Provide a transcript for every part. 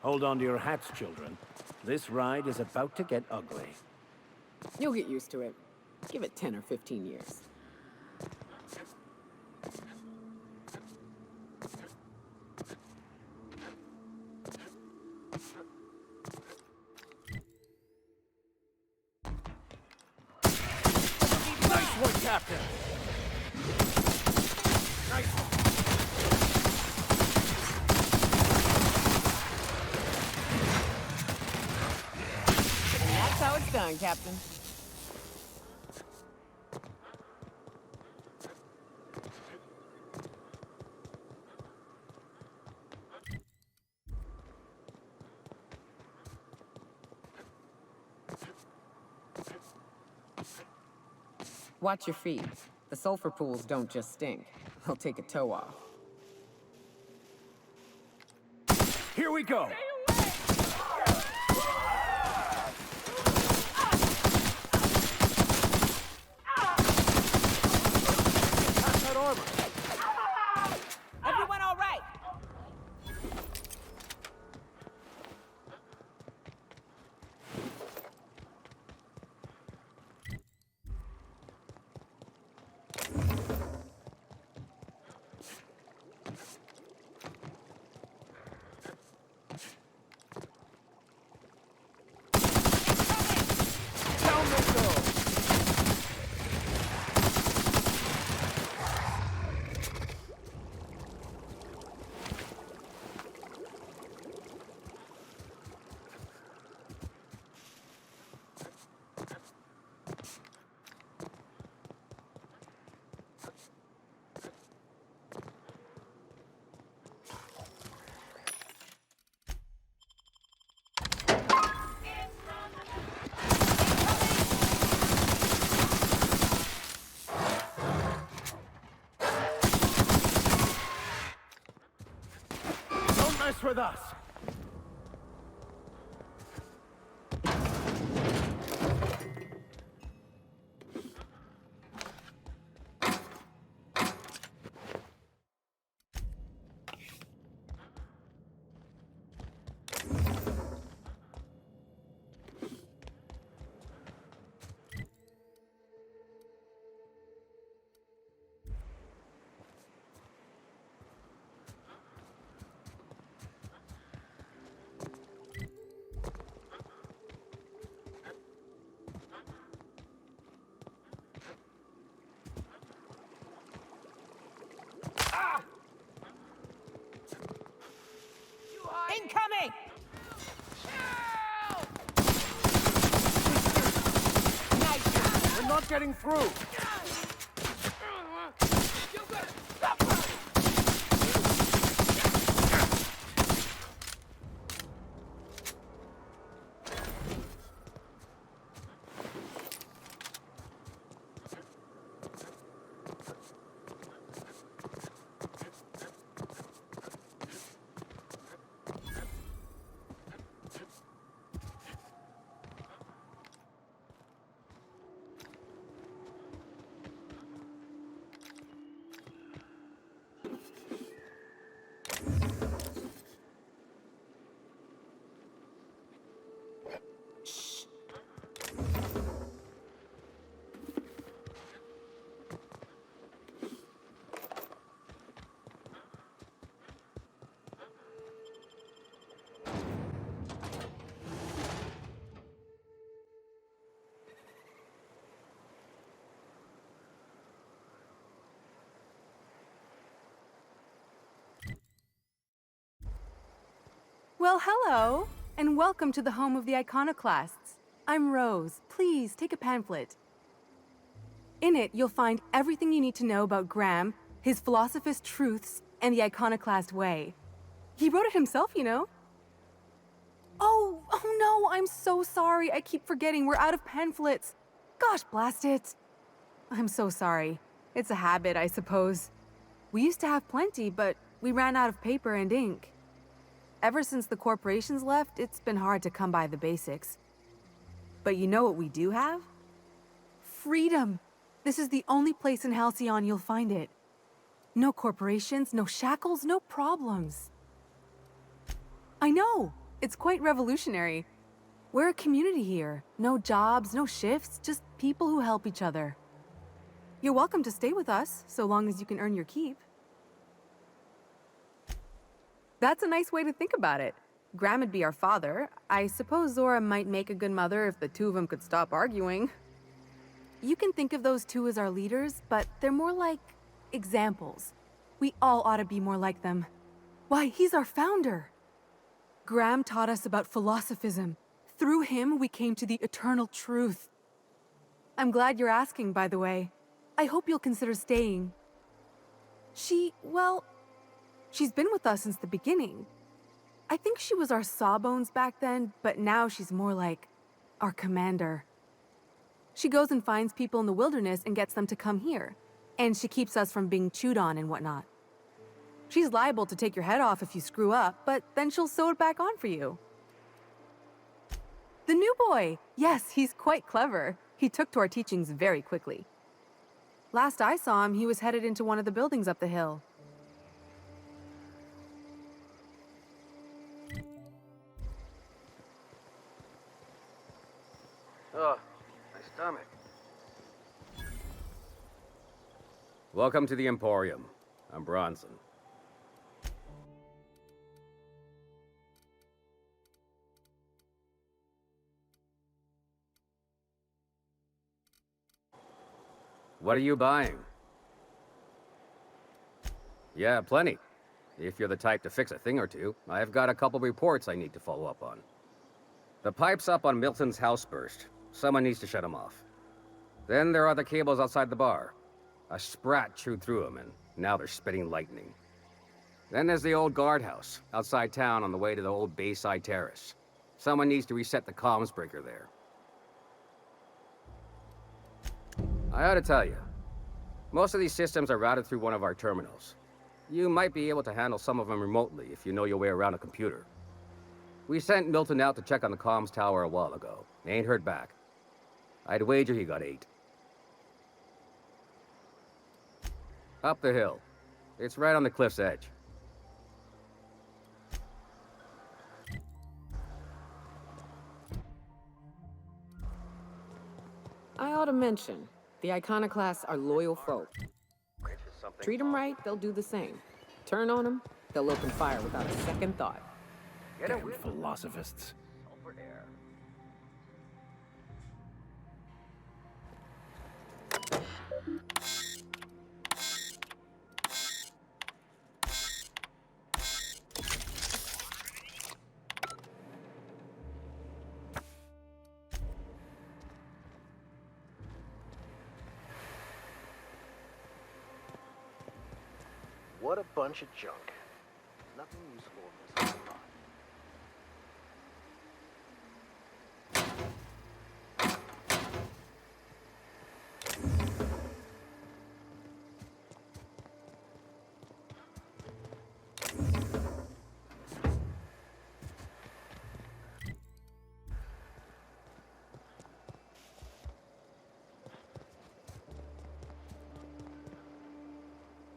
Hold on to your hats, children. This ride is about to get ugly. You'll get used to it. Give it 10 or 15 years. Nice one, Captain! Nice one! That's how it's done, Captain. Watch your feet. The sulfur pools don't just stink. They'll take a toe off. Here we go! That armor! Everyone all right? Down they go! Don't mess with us! Incoming! Nice. We're not getting through! Well, hello, and welcome to the home of the iconoclasts. I'm Rose. Please, take a pamphlet. In it, you'll find everything you need to know about Graham, his philosophist truths, and the iconoclast way. He wrote it himself, you know. Oh no, I'm so sorry. I keep forgetting we're out of pamphlets. Gosh, blast it. I'm so sorry. It's a habit, I suppose. We used to have plenty, but we ran out of paper and ink. Ever since the corporations left, it's been hard to come by the basics. But you know what we do have? Freedom! This is the only place in Halcyon you'll find it. No corporations, no shackles, no problems. I know! It's quite revolutionary. We're a community here. No jobs, no shifts, just people who help each other. You're welcome to stay with us, so long as you can earn your keep. That's a nice way to think about it. Graham would be our father. I suppose Zora might make a good mother if the two of them could stop arguing. You can think of those two as our leaders, but they're more like examples. We all ought to be more like them. Why, he's our founder. Graham taught us about philosophism. Through him, we came to the eternal truth. I'm glad you're asking, by the way. I hope you'll consider staying. She's been with us since the beginning. I think she was our sawbones back then, but now she's more like our commander. She goes and finds people in the wilderness and gets them to come here. And she keeps us from being chewed on and whatnot. She's liable to take your head off if you screw up, but then she'll sew it back on for you. The new boy! Yes, he's quite clever. He took to our teachings very quickly. Last I saw him, he was headed into one of the buildings up the hill. Oh, my stomach. Welcome to the Emporium. I'm Bronson. What are you buying? Yeah, plenty. If you're the type to fix a thing or two, I've got a couple reports I need to follow up on. The pipes up on Milton's house burst. Someone needs to shut them off. Then there are the cables outside the bar. A sprat chewed through them, and now they're spitting lightning. Then there's the old guardhouse, outside town on the way to the old Bayside Terrace. Someone needs to reset the comms breaker there. I ought to tell you, most of these systems are routed through one of our terminals. You might be able to handle some of them remotely if you know your way around a computer. We sent Milton out to check on the comms tower a while ago. Ain't heard back. I'd wager he got 8. Up the hill. It's right on the cliff's edge. I ought to mention, the Iconoclasts are loyal folk. Treat them right, they'll do the same. Turn on them, they'll open fire without a second thought. Damn philosophists. What a bunch of junk. Nothing useful in this whole lot.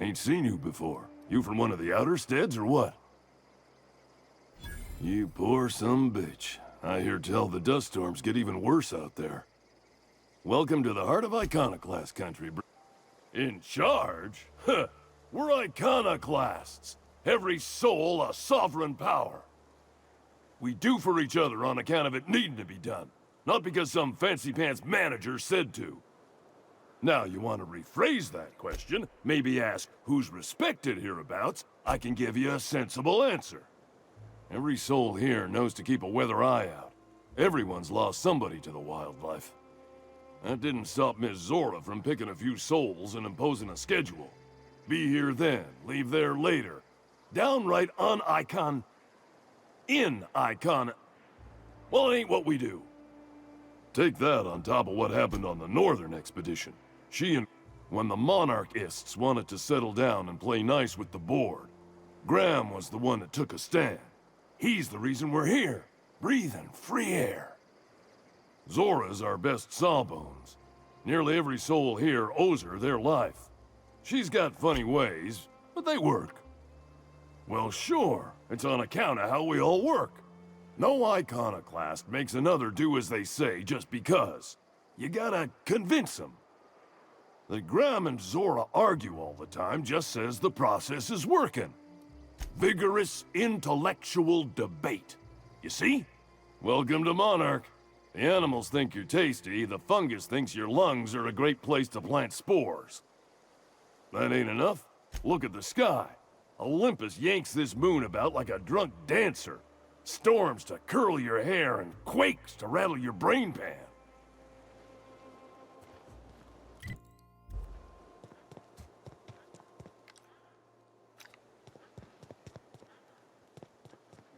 Ain't seen you before. You from one of the outer steads or what? You poor bitch. I hear tell the dust storms get even worse out there. Welcome to the heart of Iconoclast country, bro. In charge? Huh. We're Iconoclasts. Every soul a sovereign power. We do for each other on account of it needing to be done. Not because some fancy-pants manager said to. Now, you want to rephrase that question, maybe ask who's respected hereabouts, I can give you a sensible answer. Every soul here knows to keep a weather eye out. Everyone's lost somebody to the wildlife. That didn't stop Miss Zora from picking a few souls and imposing a schedule. Be here then, leave there later. Downright in Icon. Well, it ain't what we do. Take that on top of what happened on the Northern expedition. When the monarchists wanted to settle down and play nice with the board, Graham was the one that took a stand. He's the reason we're here, breathing free air. Zora's our best sawbones. Nearly every soul here owes her their life. She's got funny ways, but they work. Well, sure, it's on account of how we all work. No iconoclast makes another do as they say just because. You gotta convince them. That Graham and Zora argue all the time just says the process is working. Vigorous intellectual debate. You see? Welcome to Monarch. The animals think you're tasty, the fungus thinks your lungs are a great place to plant spores. That ain't enough? Look at the sky. Olympus yanks this moon about like a drunk dancer. Storms to curl your hair and quakes to rattle your brain pan.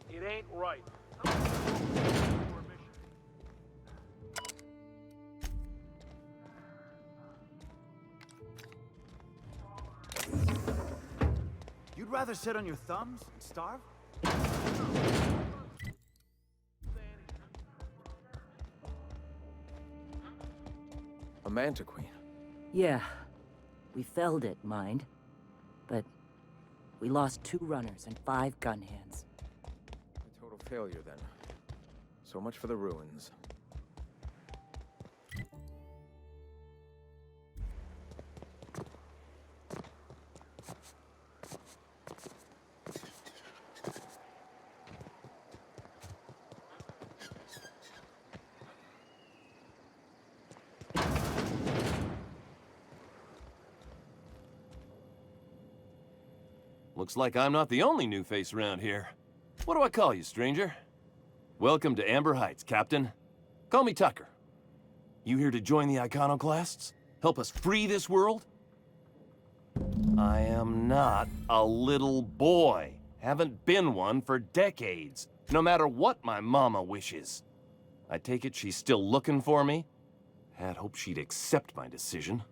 It ain't right. You'd rather sit on your thumbs and starve? A Manta Queen. Yeah. We felled it, mind. But we lost 2 runners and 5 gun hands. A total failure, then. So much for the ruins. Looks like I'm not the only new face around here. What do I call you, stranger? Welcome to Amber Heights, Captain. Call me Tucker. You here to join the Iconoclasts? Help us free this world? I am not a little boy. Haven't been one for decades, no matter what my mama wishes. I take it she's still looking for me? Had hoped she'd accept my decision.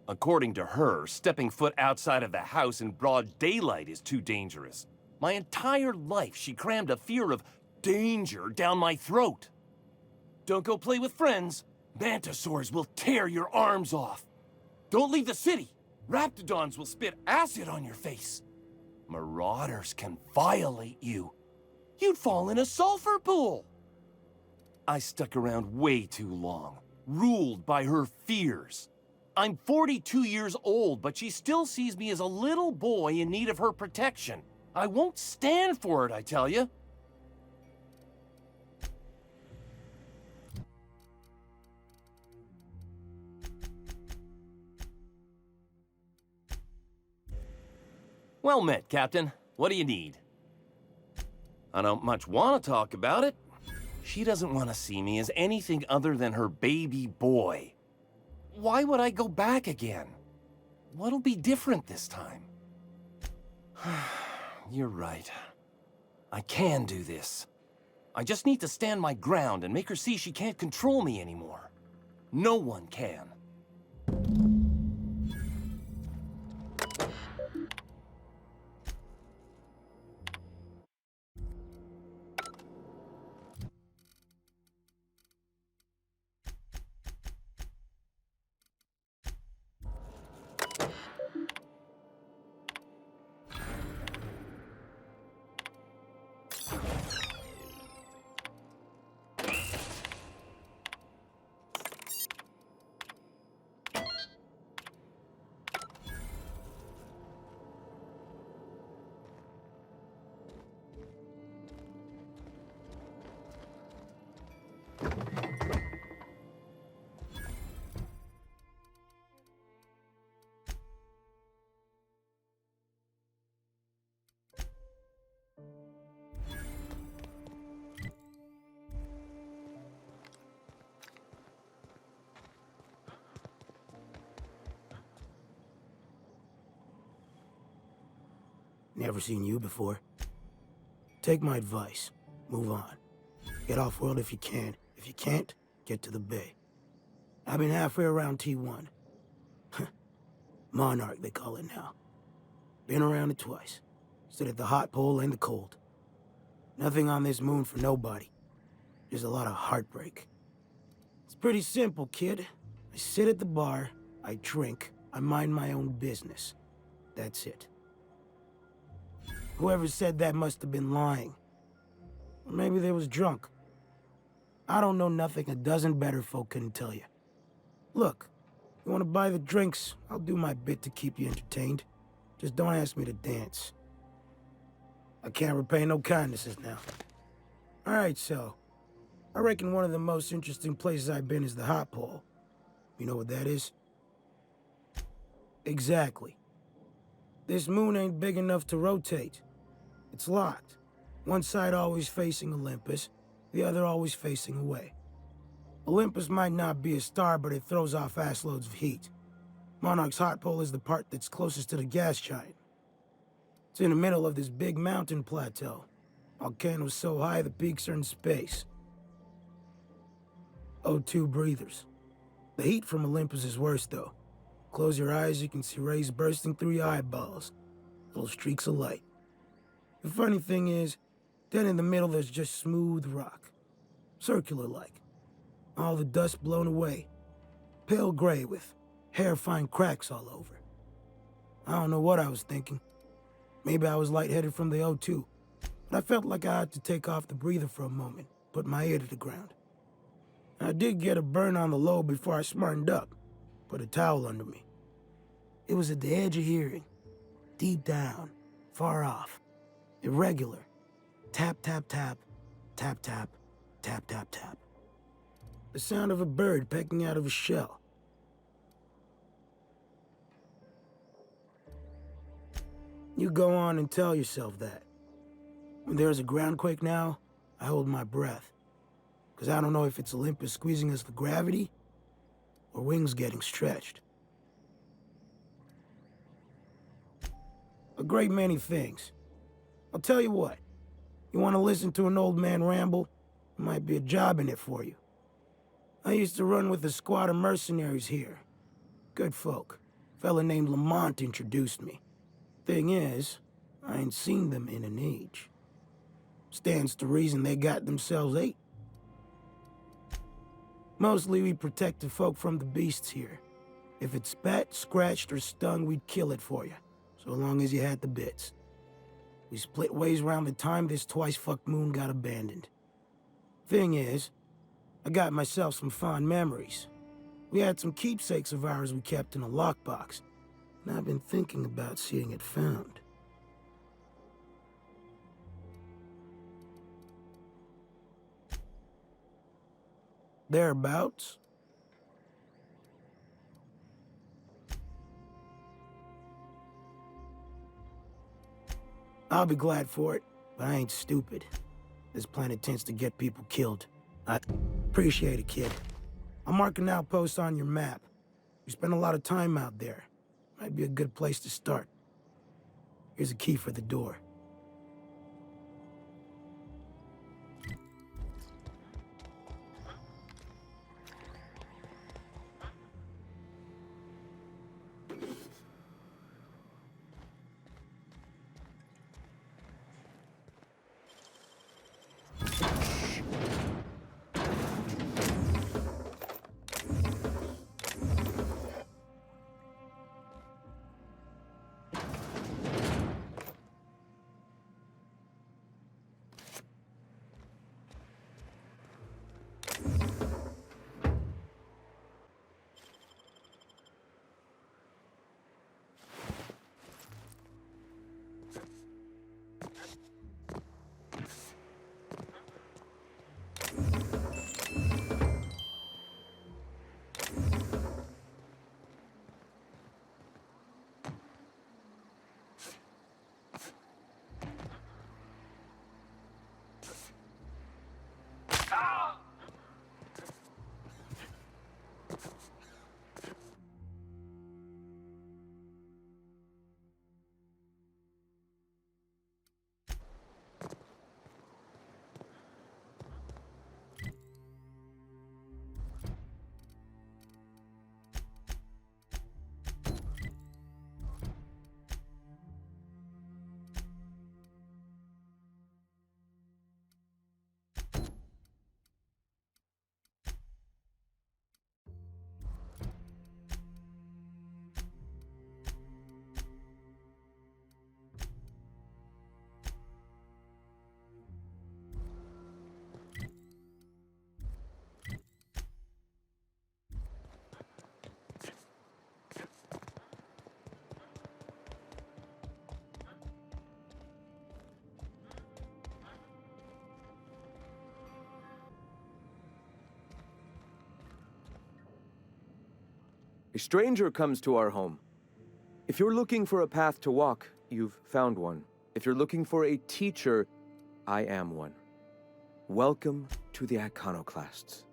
According to her, stepping foot outside of the house in broad daylight is too dangerous. My entire life, she crammed a fear of danger down my throat. Don't go play with friends. Mantisaurs will tear your arms off. Don't leave the city. Raptidons will spit acid on your face. Marauders can violate you. You'd fall in a sulfur pool. I stuck around way too long, ruled by her fears. I'm 42 years old, but she still sees me as a little boy in need of her protection. I won't stand for it, I tell you. Well met, Captain. What do you need? I don't much want to talk about it. She doesn't want to see me as anything other than her baby boy. Why would I go back again? What'll be different this time? You're right. I can do this. I just need to stand my ground and make her see she can't control me anymore. No one can. Never seen you before. Take my advice. Move on. Get off-world if you can. If you can't, get to the bay. I've been halfway around T1. Monarch, they call it now. Been around it twice. Stood at the hot pole and the cold. Nothing on this moon for nobody. Just a lot of heartbreak. It's pretty simple, kid. I sit at the bar, I drink, I mind my own business. That's it. Whoever said that must have been lying. Or maybe they was drunk. I don't know nothing a dozen better folk couldn't tell you. Look, you want to buy the drinks, I'll do my bit to keep you entertained. Just don't ask me to dance. I can't repay no kindnesses now. Alright, so, I reckon one of the most interesting places I've been is the hot pole. You know what that is? Exactly. This moon ain't big enough to rotate. It's locked. One side always facing Olympus, the other always facing away. Olympus might not be a star, but it throws off assloads of heat. Monarch's hot pole is the part that's closest to the gas giant. It's in the middle of this big mountain plateau. Volcanoes so high the peaks are in space. O2 breathers. The heat from Olympus is worse, though. Close your eyes, you can see rays bursting through your eyeballs. Little streaks of light. The funny thing is, then in the middle there's just smooth rock. Circular-like. All the dust blown away. Pale gray with hair-fine cracks all over. I don't know what I was thinking. Maybe I was lightheaded from the O2, but I felt like I had to take off the breather for a moment, put my ear to the ground. And I did get a burn on the lobe before I smartened up, put a towel under me. It was at the edge of hearing, deep down, far off, irregular. Tap, tap, tap, tap, tap, tap, tap, tap. The sound of a bird pecking out of a shell. You go on and tell yourself that. When there's a groundquake now, I hold my breath. Because I don't know if it's Olympus squeezing us with gravity, or wings getting stretched. A great many things. I'll tell you what. You want to listen to an old man ramble? There might be a job in it for you. I used to run with a squad of mercenaries here. Good folk. A fella named Lamont introduced me. Thing is, I ain't seen them in an age. Stands to reason they got themselves ate. Mostly we protect the folk from the beasts here. If it spat, scratched, or stung, we'd kill it for you, so long as you had the bits. We split ways around the time this twice-fucked moon got abandoned. Thing is, I got myself some fond memories. We had some keepsakes of ours we kept in a lockbox, and I've been thinking about seeing it found. Thereabouts. I'll be glad for it, but I ain't stupid. This planet tends to get people killed. I appreciate it, kid. I'll mark an outpost on your map. We spend a lot of time out there. Might be a good place to start. Here's a key for the door. A stranger comes to our home. If you're looking for a path to walk, you've found one. If you're looking for a teacher, I am one. Welcome to the Iconoclasts.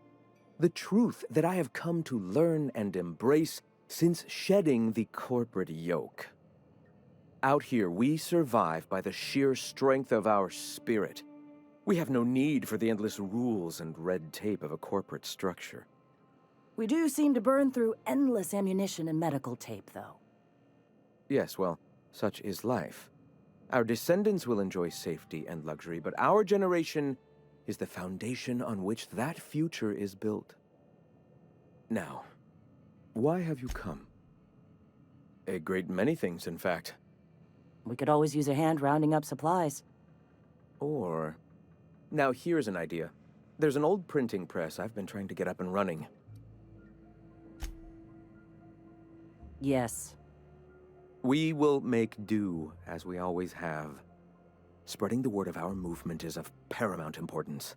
The truth that I have come to learn and embrace since shedding the corporate yoke. Out here, we survive by the sheer strength of our spirit. We have no need for the endless rules and red tape of a corporate structure. We do seem to burn through endless ammunition and medical tape, though. Yes, well, such is life. Our descendants will enjoy safety and luxury, but our generation is the foundation on which that future is built. Now, why have you come? A great many things, in fact. We could always use a hand rounding up supplies. Or... Now here's an idea. There's an old printing press I've been trying to get up and running. Yes. We will make do, as we always have. Spreading the word of our movement is of paramount importance.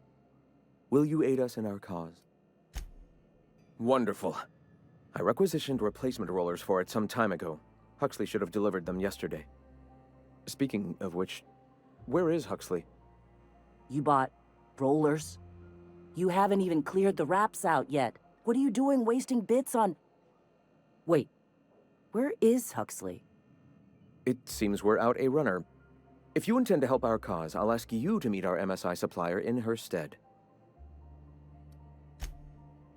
Will you aid us in our cause? Wonderful. I requisitioned replacement rollers for it some time ago. Huxley should have delivered them yesterday. Speaking of which, where is Huxley? You bought rollers? You haven't even cleared the wraps out yet. What are you doing wasting bits on... Wait, where is Huxley? It seems we're out a runner. If you intend to help our cause, I'll ask you to meet our MSI supplier in her stead.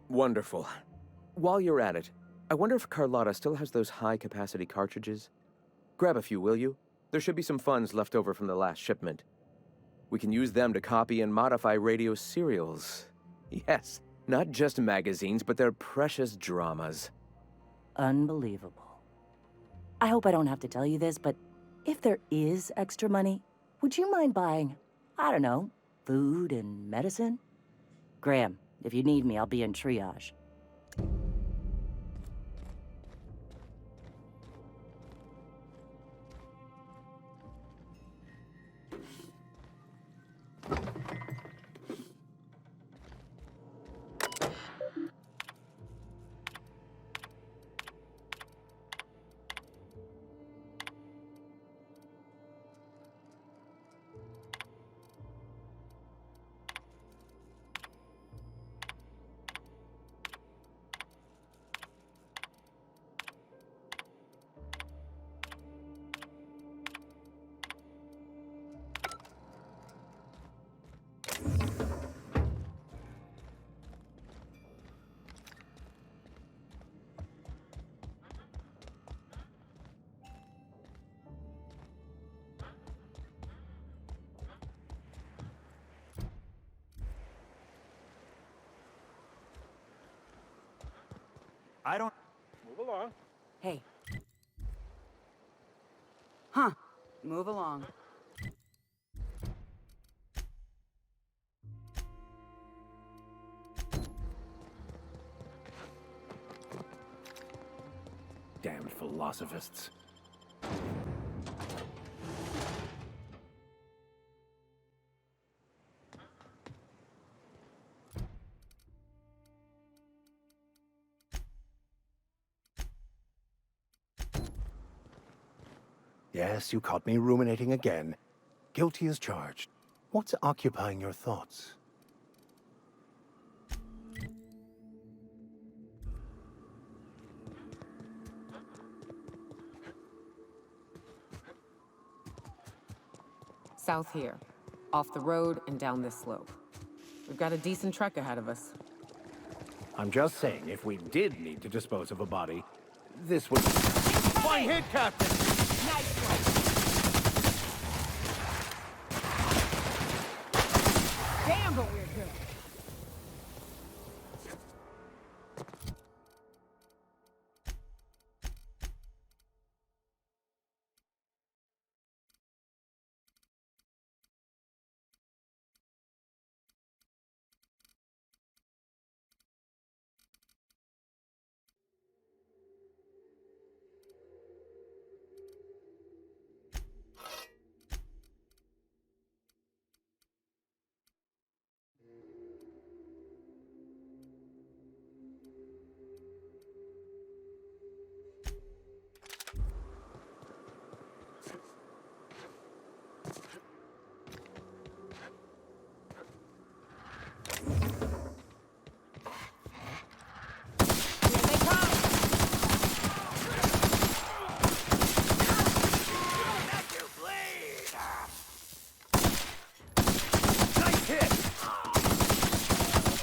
Wonderful. While you're at it, I wonder if Carlotta still has those high-capacity cartridges? Grab a few, will you? There should be some funds left over from the last shipment. We can use them to copy and modify radio serials. Yes, not just magazines, but their precious dramas. Unbelievable. I hope I don't have to tell you this, but if there is extra money, would you mind buying, I don't know, food and medicine? Graham, if you need me, I'll be in triage. I don't... Move along. Hey. Huh. Move along. Damned philosophists. Yes, you caught me ruminating again. Guilty as charged. What's occupying your thoughts? South here. Off the road and down this slope. We've got a decent trek ahead of us. I'm just saying, if we did need to dispose of a body, this would... Fine hit, Captain! Nice one! Damn, but we're good!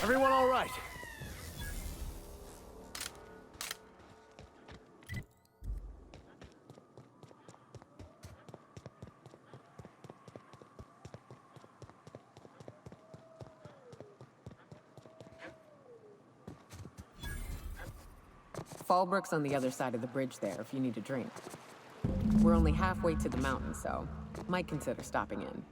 Everyone all right? Fallbrook's on the other side of the bridge there if you need a drink. We're only halfway to the mountain, so might consider stopping in.